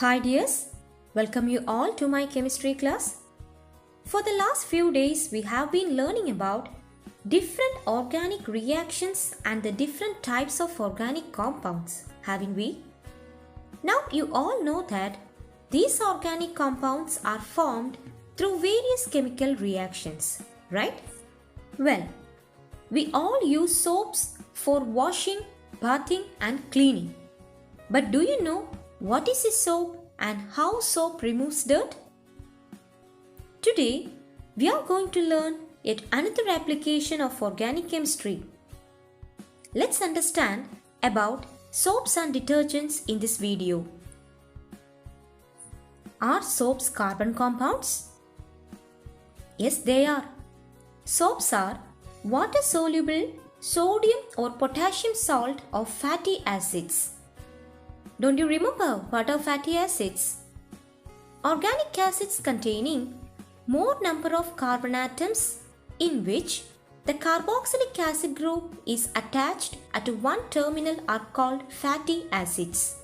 Hi dears, welcome you all to my chemistry class. For the last few days we have been learning about different organic reactions and the different types of organic compounds, haven't we? Now you all know that these organic compounds are formed through various chemical reactions, right? Well, we all use soaps for washing, bathing and cleaning. But do you know what is a soap and how soap removes dirt? Today, we are going to learn yet another application of organic chemistry. Let's understand about soaps and detergents in this video. Are soaps carbon compounds? Yes, they are. Soaps are water-soluble sodium or potassium salt of fatty acids. Don't you remember what are fatty acids? Organic acids containing more number of carbon atoms in which the carboxylic acid group is attached at one terminal are called fatty acids.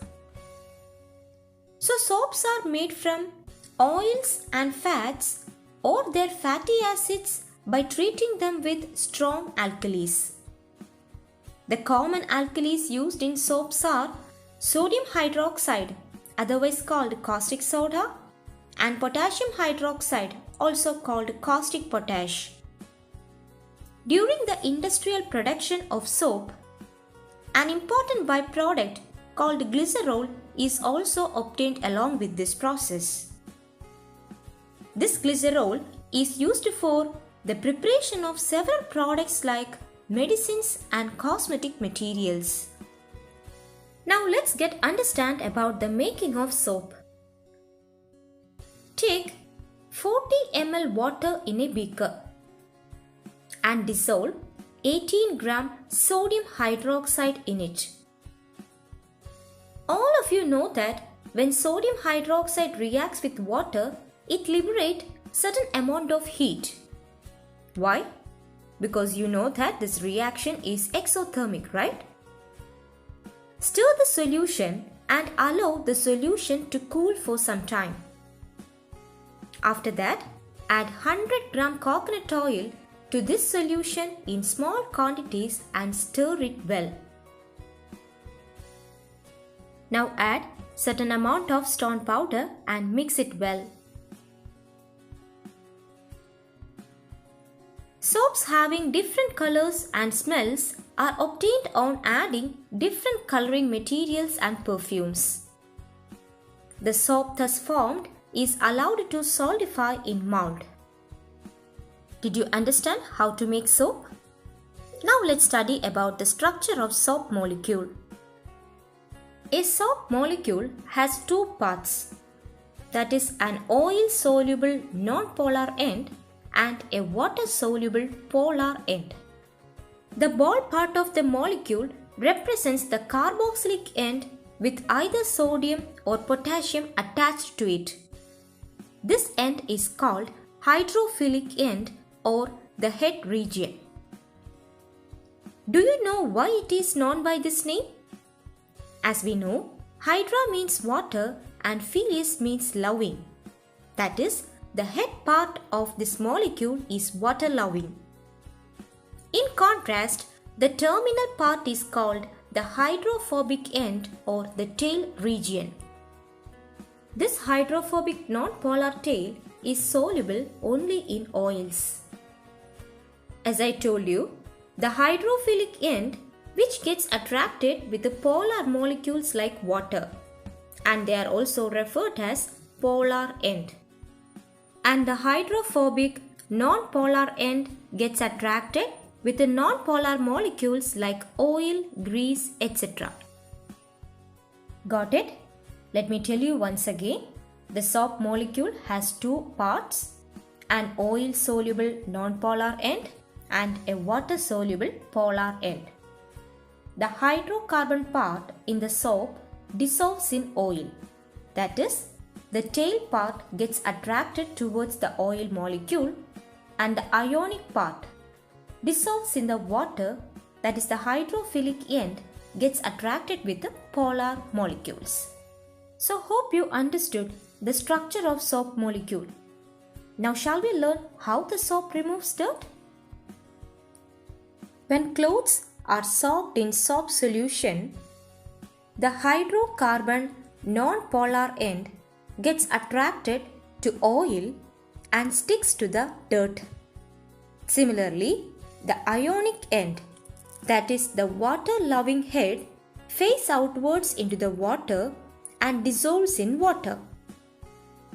So soaps are made from oils and fats or their fatty acids by treating them with strong alkalis. The common alkalis used in soaps are sodium hydroxide, otherwise called caustic soda, and potassium hydroxide, also called caustic potash. During the industrial production of soap, an important byproduct called glycerol is also obtained along with this process. This glycerol is used for the preparation of several products like medicines and cosmetic materials. Now let's understand about the making of soap. Take 40 ml water in a beaker and dissolve 18 gram sodium hydroxide in it. All of you know that when sodium hydroxide reacts with water, it liberates certain amount of heat. Why? Because you know that this reaction is exothermic, right? Stir the solution and allow the solution to cool for some time. After that, add 100 gram coconut oil to this solution in small quantities and stir it well. Now add certain amount of stone powder and mix it well. Soaps having different colors and smells are obtained on adding different coloring materials and perfumes. The soap thus formed is allowed to solidify in mold. Did you understand how to make soap? Now let's study about the structure of soap molecule. A soap molecule has two parts, that is an oil-soluble non-polar end and a water-soluble polar end. The ball part of the molecule represents the carboxylic end with either sodium or potassium attached to it. This end is called hydrophilic end or the head region. Do you know why it is known by this name? As we know, hydra means water and philis means loving. That is, the head part of this molecule is water loving. In contrast, the terminal part is called the hydrophobic end or the tail region. This hydrophobic non-polar tail is soluble only in oils. As I told you, the hydrophilic end which gets attracted with the polar molecules like water, and they are also referred as polar end. And the hydrophobic non-polar end gets attracted with the non-polar molecules like oil, grease, etc. Got it? Let me tell you once again. The soap molecule has two parts, an oil-soluble non-polar end and a water-soluble polar end. The hydrocarbon part in the soap dissolves in oil. That is, the tail part gets attracted towards the oil molecule and the ionic part dissolves in the water, that is the hydrophilic end gets attracted with the polar molecules. So hope you understood the structure of soap molecule. Now shall we learn how the soap removes dirt? When clothes are soaked in soap solution, the hydrocarbon non-polar end gets attracted to oil and sticks to the dirt. Similarly, the ionic end, that is the water-loving head, faces outwards into the water and dissolves in water.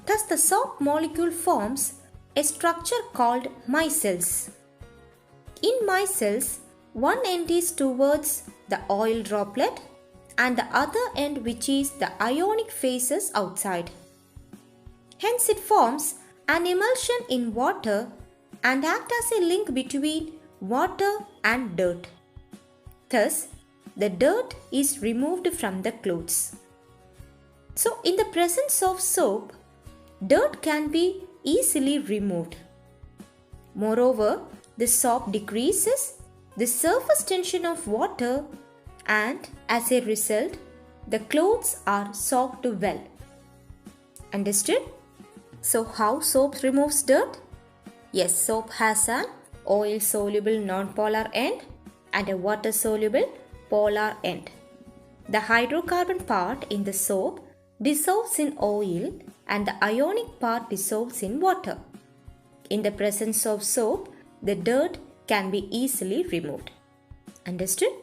Thus, the soap molecule forms a structure called micelles. In micelles, one end is towards the oil droplet and the other end, which is the ionic, faces outside. Hence, it forms an emulsion in water and acts as a link between water and dirt. Thus, the dirt is removed from the clothes. So, in the presence of soap, dirt can be easily removed. Moreover, the soap decreases the surface tension of water and as a result, the clothes are soaked well. Understood? So, how soap removes dirt? Yes, soap has an oil-soluble non-polar end and a water-soluble polar end. The hydrocarbon part in the soap dissolves in oil and the ionic part dissolves in water. In the presence of soap, the dirt can be easily removed. Understood?